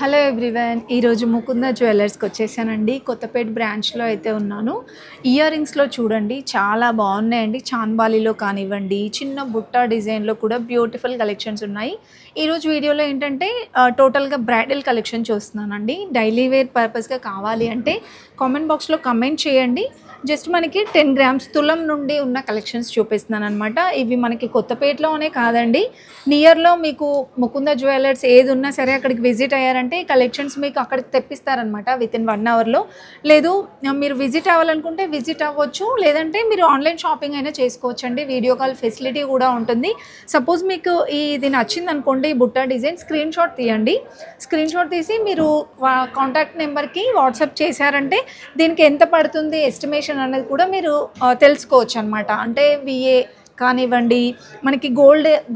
Hello everyone, ఈరోజు ముకుంద జ్యువెలర్స్కి వచ్చేసానండి. కొత్తపేట బ్రాంచ్లో అయితే ఉన్నాను. ఇయర్ రింగ్స్లో చూడండి చాలా బాగున్నాయండి. చాన్బాలిలో కానివ్వండి, చిన్న బుట్ట డిజైన్లో కూడా బ్యూటిఫుల్ కలెక్షన్స్ ఉన్నాయి. ఈరోజు వీడియోలో ఏంటంటే టోటల్గా బ్రైడల్ కలెక్షన్ చూస్తున్నానండి. డైలీ వేర్ పర్పస్గా కావాలి అంటే కామెంట్ బాక్స్లో కమెంట్ చేయండి. జస్ట్ మనకి 10 గ్రామ్స్ తులం నుండి ఉన్న కలెక్షన్స్ చూపిస్తున్నాను అనమాట. ఇవి మనకి కొత్తపేటలోనే కాదండి, నియర్లో మీకు ముకుంద జ్యువెలర్స్ ఏది ఉన్నా సరే అక్కడికి విజిట్ అయ్యారంటే కలెక్షన్స్ మీకు అక్కడికి తెప్పిస్తారనమాట వితిన్ 1 అవర్లో. లేదు మీరు విజిట్ అవ్వాలనుకుంటే విజిట్ అవ్వచ్చు, లేదంటే మీరు ఆన్లైన్ షాపింగ్ అయినా చేసుకోవచ్చండి. వీడియో కాల్ ఫెసిలిటీ కూడా ఉంటుంది. సపోజ్ మీకు ఇది నచ్చింది అనుకోండి, ఈ బుట్ట డిజైన్ స్క్రీన్ షాట్ తీయండి. స్క్రీన్ షాట్ తీసి మీరు కాంటాక్ట్ నెంబర్కి వాట్సాప్ చేశారంటే దీనికి ఎంత పడుతుంది ఎస్టిమేషన్ అనేది కూడా మీరు తెలుసుకోవచ్చు అనమాట. అంటే విఏ కానివ్వండి, మనకి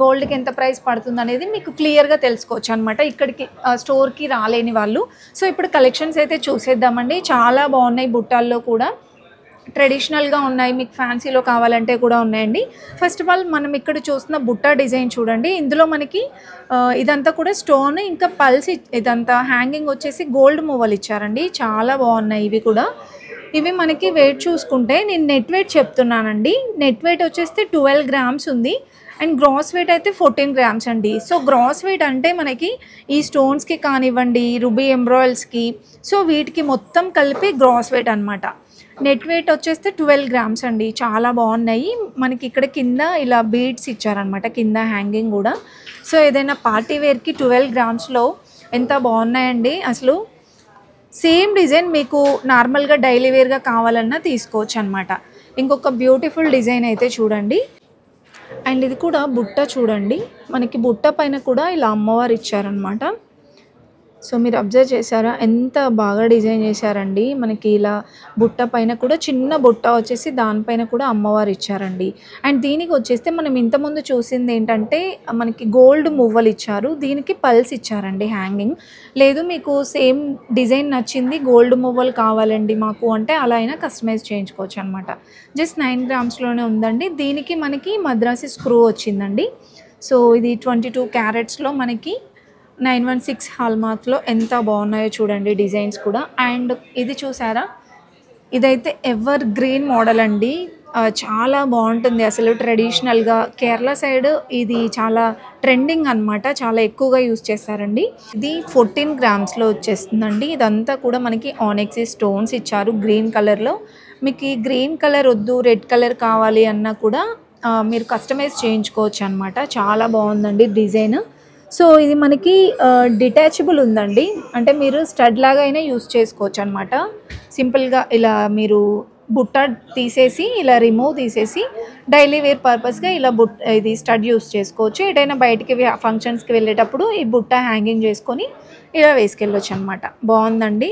గోల్డ్కి ఎంత ప్రైస్ పడుతుంది అనేది మీకు క్లియర్గా తెలుసుకోవచ్చు అనమాట, ఇక్కడికి స్టోర్కి రాలేని వాళ్ళు. సో ఇప్పుడు కలెక్షన్స్ అయితే చూసేద్దామండి. చాలా బాగున్నాయి, బుట్టాల్లో కూడా ట్రెడిషనల్గా ఉన్నాయి, మీకు ఫ్యాన్సీలో కావాలంటే కూడా ఉన్నాయండి. ఫస్ట్ ఆఫ్ ఆల్ మనం ఇక్కడ చూస్తున్న బుట్ట డిజైన్ చూడండి. ఇందులో మనకి ఇదంతా కూడా స్టోన్, ఇంకా పల్స్, ఇదంతా హ్యాంగింగ్ వచ్చేసి గోల్డ్ మూవలు ఇచ్చారండి. చాలా బాగున్నాయి ఇవి కూడా. ఇవి మనకి వెయిట్ చూసుకుంటే నేను నెట్ వెయిట్ చెప్తున్నానండి. నెట్ వెయిట్ వచ్చేస్తే 12 గ్రామ్స్ ఉంది అండ్ గ్రాస్ వెయిట్ అయితే 14 గ్రామ్స్ అండి. సో గ్రాస్ వెయిట్ అంటే మనకి ఈ స్టోన్స్కి కానివ్వండి, రూబీ ఎంబ్రాయిల్స్కి, సో వీటికి మొత్తం కలిపి గ్రాస్ వెయిట్ అనమాట. నెట్ వెయిట్ వచ్చేస్తే 12 గ్రామ్స్ అండి. చాలా బాగున్నాయి. మనకి ఇక్కడ కింద ఇలా బీడ్స్ ఇచ్చారనమాట, కింద హ్యాంగింగ్ కూడా. సో ఏదైనా పార్టీ వేర్కి 12 గ్రామ్స్లో ఎంత బాగున్నాయండి అసలు. సేమ్ డిజైన్ మీకు నార్మల్గా డైలీ వేర్గా కావాలన్నా తీసుకోవచ్చు అనమాట. ఇంకొక బ్యూటిఫుల్ డిజైన్ అయితే చూడండి. అండ్ ఇది కూడా బుట్ట చూడండి, మనకి బుట్ట పైన కూడా ఇలా అమ్మవారు ఇచ్చారనమాట. సో మీరు అబ్జర్వ్ చేశారా ఎంత బాగా డిజైన్ చేశారండి. మనకి ఇలా బుట్ట పైన కూడా చిన్న బుట్ట వచ్చేసి దానిపైన కూడా అమ్మవారు ఇచ్చారండి. అండ్ దీనికి వచ్చేస్తే మనం ఇంతకుముందు చూసింది ఏంటంటే మనకి గోల్డ్ మువ్వలు ఇచ్చారు, దీనికి పల్స్ ఇచ్చారండి హ్యాంగింగ్. లేదు మీకు సేమ్ డిజైన్ నచ్చింది, గోల్డ్ మువ్వలు కావాలండి మాకు అంటే అలా అయినా కస్టమైజ్ చేయించుకోవచ్చు అనమాట. జస్ట్ 9 గ్రామ్స్లోనే ఉందండి. దీనికి మనకి మద్రాసి స్క్రూ వచ్చిందండి. సో ఇది 22 క్యారెట్స్లో మనకి 916 హాల్మార్క్లో ఎంత బాగున్నాయో చూడండి డిజైన్స్ కూడా. అండ్ ఇది చూసారా, ఇదైతే ఎవర్ గ్రీన్ మోడల్ అండి. చాలా బాగుంటుంది అసలు. ట్రెడిషనల్గా కేరళ సైడ్ ఇది చాలా ట్రెండింగ్ అనమాట, చాలా ఎక్కువగా యూజ్ చేస్తారండి. ఇది 14 గ్రామ్స్లో వచ్చేస్తుందండి. ఇదంతా కూడా మనకి ఆనెక్సీ స్టోన్స్ ఇచ్చారు గ్రీన్ కలర్లో. మీకు ఈ గ్రీన్ కలర్ వద్దు, రెడ్ కలర్ కావాలి అన్నా కూడా మీరు కస్టమైజ్ చేయించుకోవచ్చు అనమాట. చాలా బాగుందండి డిజైన్. సో ఇది మనకి డిటాచబుల్ ఉందండి, అంటే మీరు స్టడ్ లాగా అయినా యూస్ చేసుకోవచ్చు అనమాట. సింపుల్గా ఇలా మీరు బుట్ట తీసేసి ఇలా రిమూవ్ తీసేసి డైలీ వేర్ పర్పస్గా ఇలా ఇది స్టడ్ యూస్ చేసుకోవచ్చు. ఎటైనా బయటికి ఫంక్షన్స్కి వెళ్ళేటప్పుడు ఈ బుట్ట హ్యాంగింగ్ చేసుకొని ఇలా వేసుకెళ్ళొచ్చు అనమాట. బాగుందండి.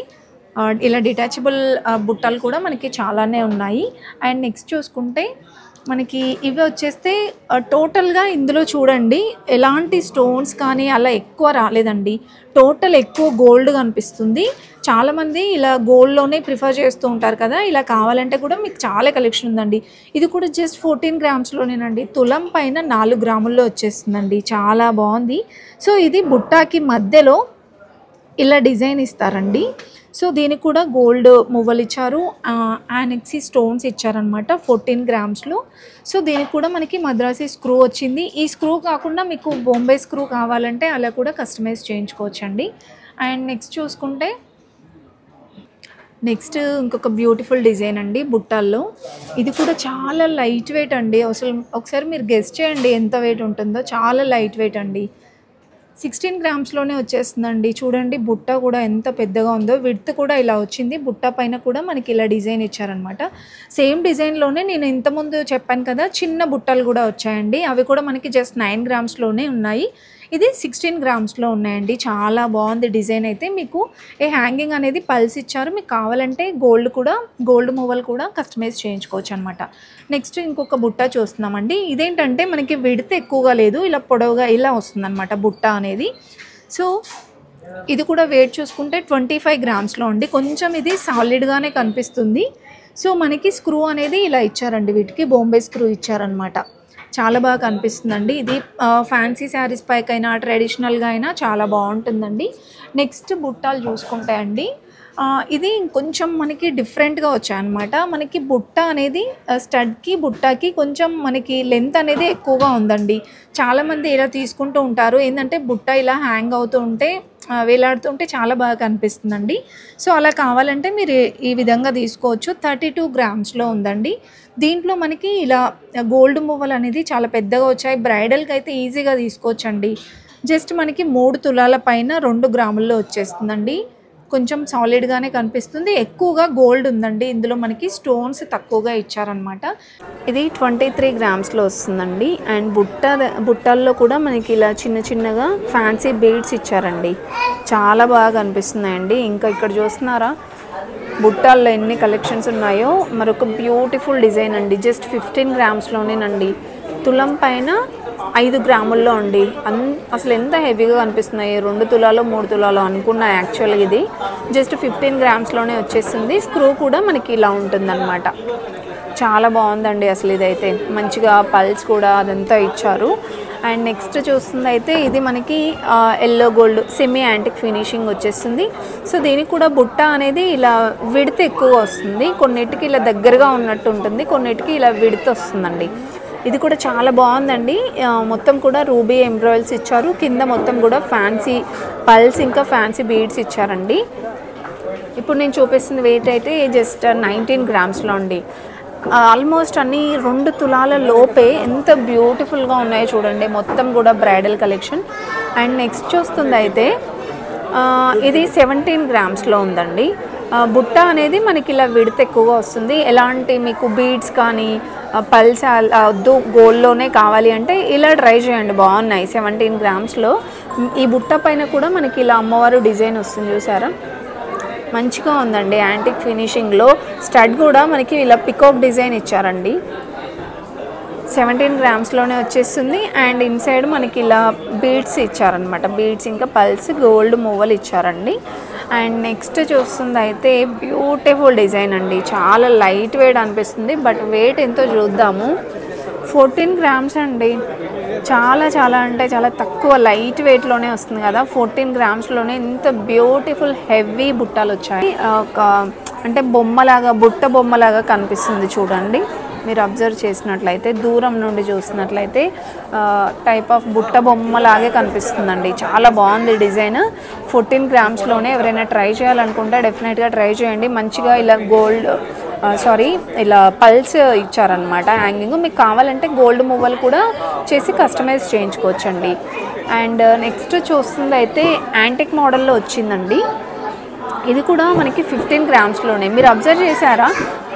ఇలా డిటాచబుల్ బుట్టలు కూడా మనకి చాలానే ఉన్నాయి. అండ్ నెక్స్ట్ చూసుకుంటే మనకి ఇవి వచ్చేస్తే టోటల్గా ఇందులో చూడండి ఎలాంటి స్టోన్స్ కానీ అలా ఎక్కువ రాలేదండి. టోటల్ ఎక్కువ గోల్డ్ కనిపిస్తుంది. చాలామంది ఇలా గోల్డ్లోనే ప్రిఫర్ చేస్తూ ఉంటారు కదా, ఇలా కావాలంటే కూడా మీకు చాలా కలెక్షన్ ఉందండి. ఇది కూడా జస్ట్ 14 గ్రామ్స్లోనేనండి. తులం పైన 4 గ్రాముల్లో వచ్చేస్తుందండి. చాలా బాగుంది. సో ఇది బుట్టాకి మధ్యలో ఇలా డిజైన్ ఇస్తారండి. సో దీనికి కూడా గోల్డ్ మువ్వలు ఇచ్చారు, ఆనెక్సీ స్టోన్స్ ఇచ్చారనమాట 14 గ్రామ్స్లో. సో దీనికి కూడా మనకి మద్రాసి స్క్రూ వచ్చింది. ఈ స్క్రూ కాకుండా మీకు బొంబే స్క్రూ కావాలంటే అలా కూడా కస్టమైజ్ చేయించుకోవచ్చండి. అండ్ నెక్స్ట్ చూసుకుంటే నెక్స్ట్ ఇంకొక బ్యూటిఫుల్ డిజైన్ అండి బుట్టాల్లో. ఇది కూడా చాలా లైట్ వెయిట్ అండి. అసలు ఒకసారి మీరు గెస్ చేయండి ఎంత వెయిట్ ఉంటుందో. చాలా లైట్ వెయిట్ అండి. 16 గ్రామ్స్లోనే వచ్చేస్తుందండి. చూడండి బుట్ట కూడా ఎంత పెద్దగా ఉందో. విడ్త్ కూడా ఇలా వచ్చింది. బుట్ట పైన కూడా మనకి ఇలా డిజైన్ ఇచ్చారనమాట. సేమ్ డిజైన్లోనే నేను ఇంతకుముందు చెప్పాను కదా చిన్న బుట్టలు కూడా వచ్చాయండి. అవి కూడా మనకి జస్ట్ 9 గ్రామ్స్లోనే ఉన్నాయి. ఇది 16 గ్రామ్స్లో ఉన్నాయండి. చాలా బాగుంది డిజైన్ అయితే. మీకు ఈ హ్యాంగింగ్ అనేది పల్స్ ఇచ్చారు, మీకు కావాలంటే గోల్డ్ మూవలు కూడా కస్టమైజ్ చేయించుకోవచ్చు అనమాట. నెక్స్ట్ ఇంకొక బుట్ట చూస్తున్నామండి. ఇదేంటంటే మనకి విడత ఎక్కువగా లేదు, ఇలా పొడవుగా ఇలా వస్తుందన్నమాట బుట్ట అనేది. సో ఇది కూడా వెయిట్ చూసుకుంటే 25 గ్రామ్స్లో అండి. కొంచెం ఇది సాలిడ్గానే కనిపిస్తుంది. సో మనకి స్క్రూ అనేది ఇలా ఇచ్చారండి, వీటికి బొంబే స్క్రూ ఇచ్చారనమాట. చాలా బాగా కనిపిస్తుందండి. ఇది ఫ్యాన్సీ శారీస్ పైకైనా ట్రెడిషనల్గా అయినా చాలా బాగుంటుందండి. నెక్స్ట్ బుట్టాలు చూసుకుంటే అండి ఇది కొంచెం మనకి డిఫరెంట్‌గా వచ్చాయన్నమాట. మనకి బుట్ట అనేది స్టడ్‌కి, బుట్టకి కొంచెం మనకి లెంత్ అనేది ఎక్కువగా ఉందండి. చాలామంది ఇలా తీసుకుంటూ ఉంటారు. ఏందంటే బుట్ట ఇలా హ్యాంగ్ అవుతూ ఉంటే వేలాడుతుంటే చాలా బాగా కనిపిస్తుందండి. సో, అలా కావాలంటే మీరు ఈ విధంగా తీసుకోవచ్చు. 32 గ్రామ్స్‌లో ఉందండి. దీంట్లో మనకి ఇలా గోల్డ్ మువ్వలనేది చాలా పెద్దగా వచ్చాయి. బ్రైడల్‌కైతే ఈజీగా తీసుకోవచ్చండి. జస్ట్ మనకి 3 తులాల పైన 2 గ్రాముల్లో వచ్చేస్తుందండి. కొంచెం సాలిడ్‌గానే కనిపిస్తుంది. ఎక్కువగా గోల్డ్ ఉందండి. ఇందులో మనకి స్టోన్స్ తక్కువగా ఇచ్చారనమాట. ఇది 23 గ్రామ్స్‌లో వస్తుందండి. అండ్ బుట్టల్లో కూడా మనకి ఇలా చిన్న చిన్నగా ఫ్యాన్సీ బీడ్స్ ఇచ్చారండి. చాలా బాగా కనిపిస్తున్నాయండి. ఇంకా ఇక్కడ చూస్తున్నారా బుట్టాల్లో ఎన్ని కలెక్షన్స్ ఉన్నాయో. మరొక బ్యూటిఫుల్ డిజైన్ అండి. జస్ట్ 15 గ్రామ్స్‌లోనేనండి. తులం పైన 5 గ్రాముల్లో అండి. అసలు ఎంత హెవీగా కనిపిస్తున్నాయి. 2 తులాలో 3 తులాలో అనుకున్నా యాక్చువల్గా ఇది జస్ట్ 15 గ్రామ్స్లోనే వచ్చేసింది. స్క్రూ కూడా మనకి ఇలా ఉంటుందన్నమాట. చాలా బాగుందండి అసలు ఇదైతే. మంచిగా పల్స్ కూడా అదంతా ఇచ్చారు. అండ్ నెక్స్ట్ చూస్తుంది అయితే ఇది మనకి yellow gold semi antique finishing వచ్చేస్తుంది. సో దీనికి కూడా బుట్ట అనేది ఇలా విడత ఎక్కువగా వస్తుంది. కొన్నిటికి ఇలా దగ్గరగా ఉన్నట్టు ఉంటుంది, కొన్నిటికి ఇలా విడత వస్తుందండి. ఇది కూడా చాలా బాగుందండి. మొత్తం కూడా రూబీ ఎంబ్రాయిల్స్ ఇచ్చారు. కింద మొత్తం కూడా ఫ్యాన్సీ పల్స్ ఇంకా ఫ్యాన్సీ బీడ్స్ ఇచ్చారండి. ఇప్పుడు నేను చూపిస్తుంది వెయిట్ అయితే జస్ట్ 19 గ్రామ్స్లో అండి. ఆల్మోస్ట్ అన్ని 2 తులాల లోపే ఎంత బ్యూటిఫుల్గా ఉన్నాయో చూడండి. మొత్తం కూడా బ్రైడల్ కలెక్షన్. అండ్ నెక్స్ట్ చూస్తుంది అయితే ఇది 17 గ్రామ్స్లో ఉందండి. బుట్ట అనేది మనకి ఇలా విడత ఎక్కువగా వస్తుంది. ఎలాంటి మీకు బీడ్స్ కానీ పల్స్ వద్దు గోల్డ్లోనే కావాలి అంటే ఇలా ట్రై చేయండి, బాగున్నాయి. 17 గ్రామ్స్లో ఈ బుట్ట పైన కూడా మనకి ఇలా అమ్మవారు డిజైన్ వస్తుంది చూసారా, మంచిగా ఉందండి. యాంటిక్ ఫినిషింగ్లో స్టడ్ కూడా మనకి ఇలా పికాక్ డిజైన్ ఇచ్చారండి. 17 గ్రామ్స్లోనే వచ్చేస్తుంది. అండ్ ఇన్సైడ్ మనకి ఇలా బీడ్స్ ఇచ్చారనమాట. బీడ్స్ ఇంకా పల్స్ గోల్డ్ మువ్వలు ఇచ్చారండి. అండ్ నెక్స్ట్ చూస్తుంది అయితే బ్యూటిఫుల్ డిజైన్ అండి. చాలా లైట్ వెయిట్ అనిపిస్తుంది, బట్ వెయిట్ ఎంతో చూద్దాము. 14 గ్రామ్స్ అండి. చాలా చాలా అంటే చాలా తక్కువ లైట్ వెయిట్లోనే వస్తుంది కదా. 14 గ్రామ్స్లోనే ఇంత బ్యూటిఫుల్ హెవీ బుట్టాలు వచ్చాయి. ఒక అంటే బొమ్మలాగా, బుట్ట బొమ్మలాగా కనిపిస్తుంది చూడండి. మీరు అబ్జర్వ్ చేసినట్లయితే, దూరం నుండి చూసినట్లయితే టైప్ ఆఫ్ బుట్ట బొమ్మలాగే కనిపిస్తుందండి. చాలా బాగుంది డిజైన్. 14 గ్రామ్స్లోనే ఎవరైనా ట్రై చేయాలనుకుంటే డెఫినెట్గా ట్రై చేయండి. మంచిగా ఇలా ఇలా పల్స్ ఇచ్చారనమాట హ్యాంగింగ్. మీకు కావాలంటే గోల్డ్ మువ్వలు కూడా చేసి కస్టమైజ్ చేయించుకోవచ్చండి. అండ్ నెక్స్ట్ చూస్తుంది అయితే యాంటిక్ మోడల్లో వచ్చిందండి. ఇది కూడా మనకి 15 గ్రామ్స్లోనే. మీరు అబ్జర్వ్ చేశారా,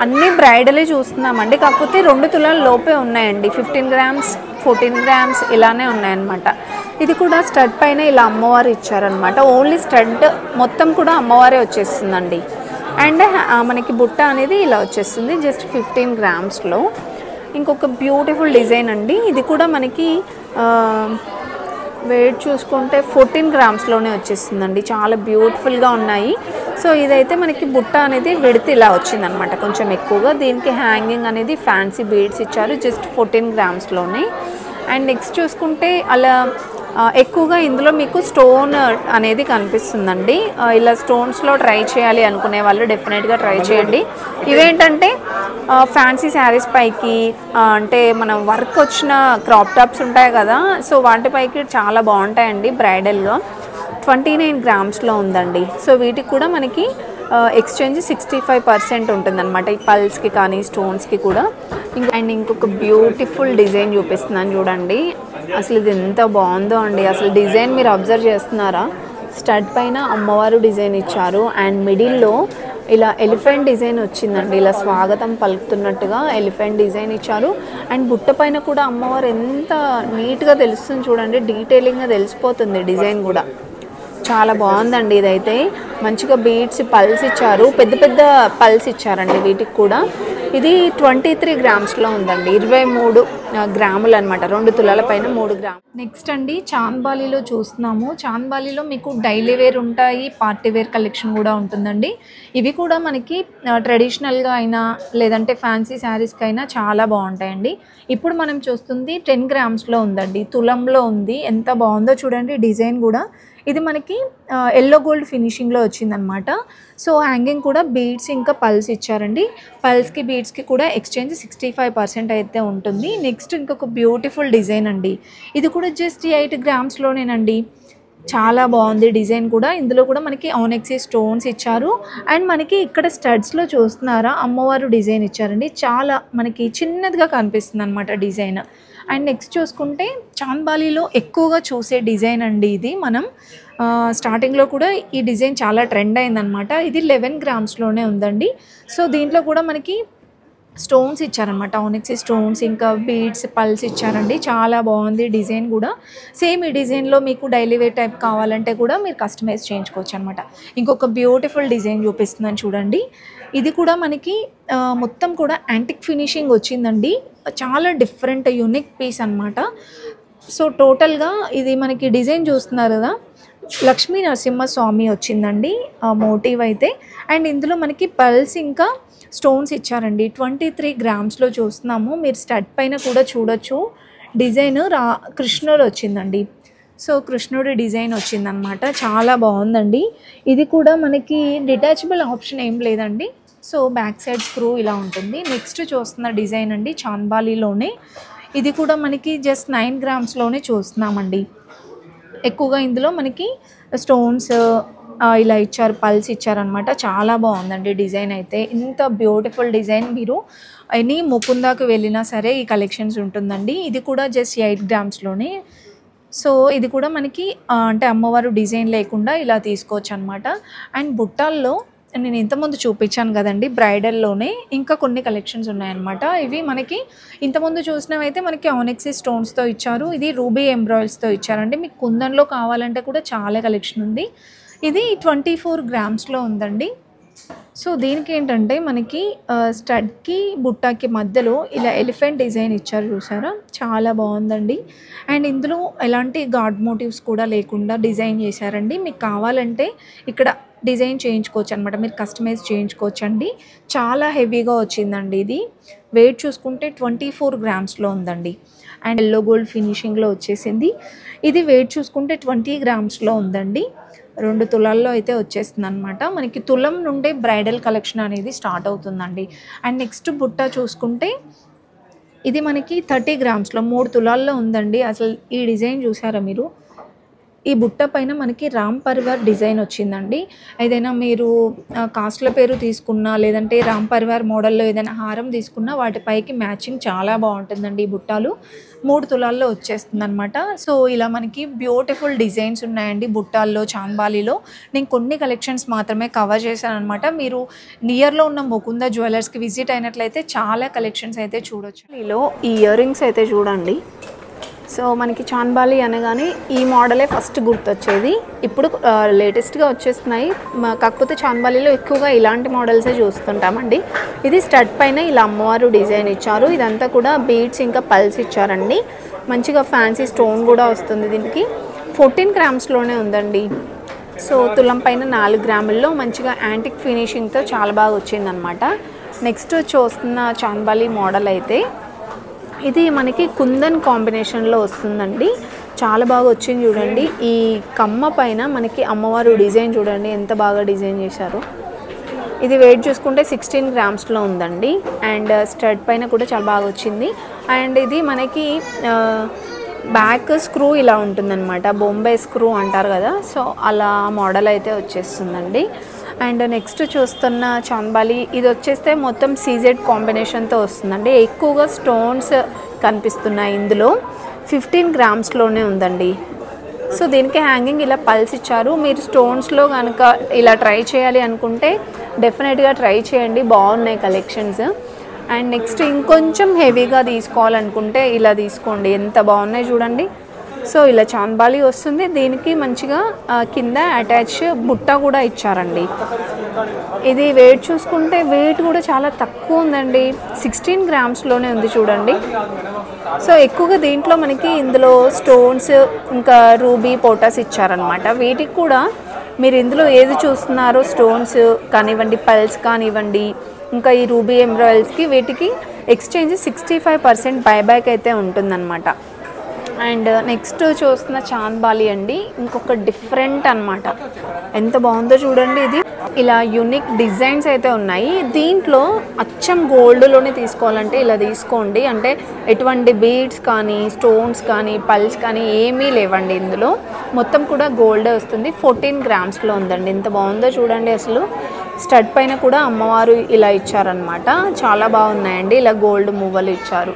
అన్నీ బ్రైడలే చూస్తున్నామండి. కాకపోతే 2 తులాల లోపే ఉన్నాయండి. 15 గ్రామ్స్ 14 గ్రామ్స్ ఇలానే ఉన్నాయన్నమాట. ఇది కూడా స్టడ్ పైన ఇలా అమ్మవారు ఇచ్చారనమాట. ఓన్లీ స్టడ్ మొత్తం కూడా అమ్మవారే వచ్చేస్తుందండి. అండ్ మనకి బుట్ట అనేది ఇలా వచ్చేస్తుంది జస్ట్ 15 గ్రామ్స్లో. ఇంకొక బ్యూటిఫుల్ డిజైన్ అండి. ఇది కూడా మనకి వెయిట్ చూసుకుంటే 14 గ్రామ్స్లోనే వచ్చేస్తుందండి. చాలా బ్యూటిఫుల్గా ఉన్నాయి. సో ఇదైతే మనకి బుట్ట అనేది విడత ఇలా వచ్చిందనమాట, కొంచెం ఎక్కువగా. దీనికి హ్యాంగింగ్ అనేది ఫ్యాన్సీ బీడ్స్ ఇచ్చారు జస్ట్ 14 గ్రామ్స్లోనే. అండ్ నెక్స్ట్ చూసుకుంటే అలా ఎక్కువగా ఇందులో మీకు స్టోన్ అనేది కనిపిస్తుందండి. ఇలా స్టోన్స్లో ట్రై చేయాలి అనుకునే వాళ్ళు డెఫినెట్గా ట్రై చేయండి. ఇవేంటంటే ఫ్యాన్సీ శారీస్ పైకి అంటే మనం వర్క్ వచ్చిన క్రాప్ టాప్స్ ఉంటాయి కదా, సో వాటిపైకి చాలా బాగుంటాయండి బ్రైడల్గా. 29 గ్రామ్స్లో ఉందండి. సో వీటికి కూడా మనకి ఎక్స్చేంజ్ 65% ఉంటుందన్నమాట, ఈ పల్స్కి కానీ స్టోన్స్కి కూడా. అండ్ ఇంకొక బ్యూటిఫుల్ డిజైన్ చూపిస్తున్నాను చూడండి. అసలు ఇది ఎంత బాగుందో అండి. అసలు డిజైన్ మీరు అబ్జర్వ్ చేస్తున్నారా, స్టడ్ పైన అమ్మవారు డిజైన్ ఇచ్చారు. అండ్ మిడిల్లో ఇలా ఎలిఫెంట్ డిజైన్ వచ్చిందండి. ఇలా స్వాగతం పలుకుతున్నట్టుగా ఎలిఫెంట్ డిజైన్ ఇచ్చారు. అండ్ బుట్ట పైన కూడా అమ్మవారు ఎంత నీట్గా తెలుస్తుంది చూడండి, డీటెయిలింగ్గా తెలిసిపోతుంది డిజైన్ కూడా. చాలా బాగుందండి. ఇదైతే మంచిగా బీడ్స్ పల్స్ ఇచ్చారు, పెద్ద పెద్ద పల్స్ ఇచ్చారండి వీటికి కూడా. ఇది 23 గ్రామ్స్లో ఉందండి, 23 గ్రాములు అనమాట, 2 తులాల పైన 3 గ్రాములు. నెక్స్ట్ అండి చాంద్బాలిలో చూస్తున్నాము. చాంద్బాలిలో మీకు డైలీ వేర్ ఉంటాయి, పార్టీ వేర్ కలెక్షన్ కూడా ఉంటుందండి. ఇవి కూడా మనకి ట్రెడిషనల్గా అయినా లేదంటే ఫ్యాన్సీ శారీస్కి అయినా చాలా బాగుంటాయండి. ఇప్పుడు మనం చూస్తుంది 10 గ్రామ్స్లో ఉందండి, తులంలో ఉంది. ఎంత బాగుందో చూడండి డిజైన్ కూడా. ఇది మనకి ఎల్లో గోల్డ్ ఫినిషింగ్లో వచ్చిందనమాట. సో హ్యాంగింగ్ కూడా బీడ్స్ ఇంకా పల్స్ ఇచ్చారండి. పల్స్కి బీడ్స్కి కూడా ఎక్స్చేంజ్ 65% అయితే ఉంటుంది. నెక్స్ట్ ఇంకొక బ్యూటిఫుల్ డిజైన్ అండి. ఇది కూడా జస్ట్ 8 గ్రామ్స్లోనేనండి. చాలా బాగుంది డిజైన్ కూడా. ఇందులో కూడా మనకి ఆనెక్సీ స్టోన్స్ ఇచ్చారు. అండ్ మనకి ఇక్కడ స్టడ్స్లో చూస్తున్నారా అమ్మవారు డిజైన్ ఇచ్చారండి. చాలా మనకి చిన్నదిగా కనిపిస్తుంది అనమాట డిజైన్. అండ్ నెక్స్ట్ చూసుకుంటే చాంద్బాలిలో ఎక్కువగా చూసే డిజైన్ అండి ఇది. మనం స్టార్టింగ్లో కూడా ఈ డిజైన్ చాలా ట్రెండ్ అయిందనమాట. ఇది 11 గ్రామ్స్లోనే ఉందండి. సో దీంట్లో కూడా మనకి స్టోన్స్ ఇచ్చారనమాట, ఆనెక్సీ స్టోన్స్ ఇంకా బీడ్స్ పల్స్ ఇచ్చారండి. చాలా బాగుంది డిజైన్ కూడా. సేమ్ ఈ డిజైన్లో మీకు డైలీ వేర్ టైప్ కావాలంటే కూడా మీరు కస్టమైజ్ చేయించుకోవచ్చు అనమాట. ఇంకొక బ్యూటిఫుల్ డిజైన్ చూపిస్తున్నాను చూడండి. ఇది కూడా మనకి మొత్తం కూడా యాంటిక్ ఫినిషింగ్ వచ్చిందండి. చాలా డిఫరెంట్ యూనిక్ పీస్ అనమాట. సో టోటల్గా ఇది మనకి డిజైన్ చూస్తున్నారు కదా, లక్ష్మీ నరసింహస్వామి వచ్చిందండి మోటివ్ అయితే. అండ్ ఇందులో మనకి పల్స్ ఇంకా స్టోన్స్ ఇచ్చారండి. 23 గ్రామ్స్లో చూస్తున్నాము. మీరు స్టడ్ పైన కూడా చూడొచ్చు డిజైన్ కృష్ణుడు వచ్చిందండి. సో కృష్ణుడి డిజైన్ వచ్చిందనమాట. చాలా బాగుందండి. ఇది కూడా మనకి డిటాచబుల్ ఆప్షన్ ఏం లేదండి. సో బ్యాక్ సైడ్ స్క్రూ ఇలా ఉంటుంది. నెక్స్ట్ చూస్తున్న డిజైన్ అండి చాంద్బాలిలోనే. ఇది కూడా మనకి జస్ట్ 9 గ్రామ్స్లోనే చూస్తున్నామండి. ఎక్కువగా ఇందులో మనకి స్టోన్స్ ఇలా ఇచ్చారు, పల్స్ ఇచ్చారనమాట. చాలా బాగుందండి డిజైన్ అయితే. ఇంత బ్యూటిఫుల్ డిజైన్ మీరు ఎనీ ముకుందాకు వెళ్ళినా సరే ఈ కలెక్షన్స్ ఉంటుందండి. ఇది కూడా జస్ట్ 8 గ్రామ్స్లోనే. సో ఇది కూడా మనకి అంటే అమ్మవారు డిజైన్ లేకుండా ఇలా తీసుకోవచ్చు అనమాట. అండ్ బుట్టాల్లో నేను ఇంతకుముందు చూపించాను కదండి బ్రైడల్లోనే ఇంకా కొన్ని కలెక్షన్స్ ఉన్నాయన్నమాట. ఇవి మనకి ఇంతకుముందు చూసినవైతే మనకి ఆనెక్సీ స్టోన్స్తో ఇచ్చారు. ఇది రూబీ ఎంబ్రాయిడ్స్తో ఇచ్చారండి. మీకు కుందన్లో కావాలంటే కూడా చాలా కలెక్షన్ ఉంది. ఇది 24 గ్రామ్స్లో ఉందండి. సో దీనికి ఏంటంటే మనకి స్టడ్కి బుట్టాకి మధ్యలో ఇలా ఎలిఫెంట్ డిజైన్ ఇచ్చారు చూసారా, చాలా బాగుందండి. అండ్ ఇందులో ఎలాంటి గాడ్ మోటివ్స్ కూడా లేకుండా డిజైన్ చేశారండి. మీకు కావాలంటే ఇక్కడ డిజైన్ చేయించుకోవచ్చు అనమాట, మీరు కస్టమైజ్ చేయించుకోవచ్చు అండి. చాలా హెవీగా వచ్చిందండి. ఇది వెయిట్ చూసుకుంటే 24 గ్రామ్స్లో ఉందండి. అండ్ ఎల్లో గోల్డ్ ఫినిషింగ్లో వచ్చేసింది. ఇది వెయిట్ చూసుకుంటే 20 గ్రామ్స్లో ఉందండి. 2 తులాల్లో అయితే వచ్చేస్తుంది అనమాట. మనకి తులం నుండే బ్రైడల్ కలెక్షన్ అనేది స్టార్ట్ అవుతుందండి. అండ్ నెక్స్ట్ బుట్ట చూసుకుంటే ఇది మనకి 30 గ్రామ్స్లో 3 తులాల్లో ఉందండి. అసలు ఈ డిజైన్ చూసారా మీరు, ఈ బుట్ట పైన మనకి రామ్ పరివార్ డిజైన్ వచ్చిందండి. ఏదైనా మీరు కాస్ట్ల పేరు తీసుకున్నా లేదంటే రామ్ పరివార్ మోడల్లో ఏదైనా హారం తీసుకున్నా వాటిపైకి మ్యాచింగ్ చాలా బాగుంటుందండి. ఈ బుట్టాలు 3 తులాల్లో వచ్చేస్తుంది అనమాట. సో ఇలా మనకి బ్యూటిఫుల్ డిజైన్స్ ఉన్నాయండి బుట్టాల్లో చాంద్బాలిలో. నేను కొన్ని కలెక్షన్స్ మాత్రమే కవర్ చేశాను అనమాట. మీరు నియర్లో ఉన్న ముకుంద జ్యువెలర్స్కి విజిట్ అయినట్లయితే చాలా కలెక్షన్స్ అయితే చూడొచ్చు. ఈలో ఈ ఇయర్ రింగ్స్ అయితే చూడండి. సో మనకి చాంద్బాలి అనగానే ఈ మోడలే ఫస్ట్ గుర్తొచ్చేది. ఇప్పుడు లేటెస్ట్గా వచ్చేస్తున్నాయి, కాకపోతే చాంద్బాలిలో ఎక్కువగా ఇలాంటి మోడల్సే చూస్తుంటామండి. ఇది స్టడ్ పైన ఇలా అమ్మవారు డిజైన్ ఇచ్చారు. ఇదంతా కూడా బీడ్స్ ఇంకా పల్స్ ఇచ్చారండి. మంచిగా ఫ్యాన్సీ స్టోన్ కూడా వస్తుంది. దీనికి 14 గ్రామ్స్లోనే ఉందండి. సో తులం పైన 4 గ్రాముల్లో మంచిగా యాంటిక్ ఫినిషింగ్తో చాలా బాగా వచ్చిందనమాట. నెక్స్ట్ చూస్తున్న చాంద్బాలి మోడల్ అయితే ఇది మనకి కుందన్ కాంబినేషన్లో వస్తుందండి. చాలా బాగా వచ్చింది చూడండి. ఈ కమ్మ పైన మనకి అమ్మవారు డిజైన్ చూడండి ఎంత బాగా డిజైన్ చేశారు. ఇది వెయిట్ చూసుకుంటే 16 గ్రామ్స్లో ఉందండి. అండ్ స్టడ్ పైన కూడా చాలా బాగా వచ్చింది. అండ్ ఇది మనకి బ్యాక్ స్క్రూ ఇలా ఉంటుందన్నమాట, బొంబే స్క్రూ అంటారు కదా, సో అలా మోడల్ అయితే వచ్చేస్తుందండి. అండ్ నెక్స్ట్ చూస్తున్న చాంద్బాలి ఇది వచ్చేస్తే మొత్తం సీజెడ్ కాంబినేషన్తో వస్తుందండి. ఎక్కువగా స్టోన్స్ కనిపిస్తున్నాయి ఇందులో. 15 గ్రామ్స్లోనే ఉందండి. సో దీనికి హ్యాంగింగ్ ఇలా పల్స్ ఇచ్చారు. మీరు స్టోన్స్లో కనుక ఇలా ట్రై చేయాలి అనుకుంటే డెఫినెట్గా ట్రై చేయండి, బాగున్నాయి కలెక్షన్స్. అండ్ నెక్స్ట్ ఇంకొంచెం హెవీగా తీసుకోవాలనుకుంటే ఇలా తీసుకోండి, ఎంత బాగున్నాయి చూడండి. సో ఇలా చాంద్బాలి వస్తుంది. దీనికి మంచిగా కింద అటాచ్ బుట్ట కూడా ఇచ్చారండి. ఇది వెయిట్ చూసుకుంటే వెయిట్ కూడా చాలా తక్కువ ఉందండి, 16 గ్రామ్స్లోనే ఉంది చూడండి. సో ఎక్కువగా దీంట్లో మనకి ఇందులో స్టోన్స్ ఇంకా రూబీ పోటాస్ ఇచ్చారనమాట. వీటికి కూడా మీరు ఇందులో ఏది చూస్తున్నారో స్టోన్స్ కానివ్వండి, పల్స్ కానివ్వండి, ఇంకా ఈ రూబీ ఎమరాల్డ్స్కి వీటికి ఎక్స్చేంజ్ 65% బైబ్యాక్ అయితే ఉంటుందన్నమాట. అండ్ నెక్స్ట్ చూస్తున్న చాంద్బాలి అండి, ఇంకొక డిఫరెంట్ అనమాట. ఎంత బాగుందో చూడండి. ఇది ఇలా యూనిక్ డిజైన్స్ అయితే ఉన్నాయి. దీంట్లో అచ్చం గోల్డ్లోనే తీసుకోవాలంటే ఇలా తీసుకోండి. అంటే ఎటువంటి బీడ్స్ కానీ స్టోన్స్ కానీ పల్స్ కానీ ఏమీ లేవండి. ఇందులో మొత్తం కూడా గోల్డే వస్తుంది. 14 గ్రామ్స్లో ఉందండి. ఎంత బాగుందో చూడండి. అసలు స్టడ్ పైన కూడా అమ్మవారు ఇలా ఇచ్చారనమాట. చాలా బాగున్నాయండి. ఇలా గోల్డ్ మువ్వలు ఇచ్చారు.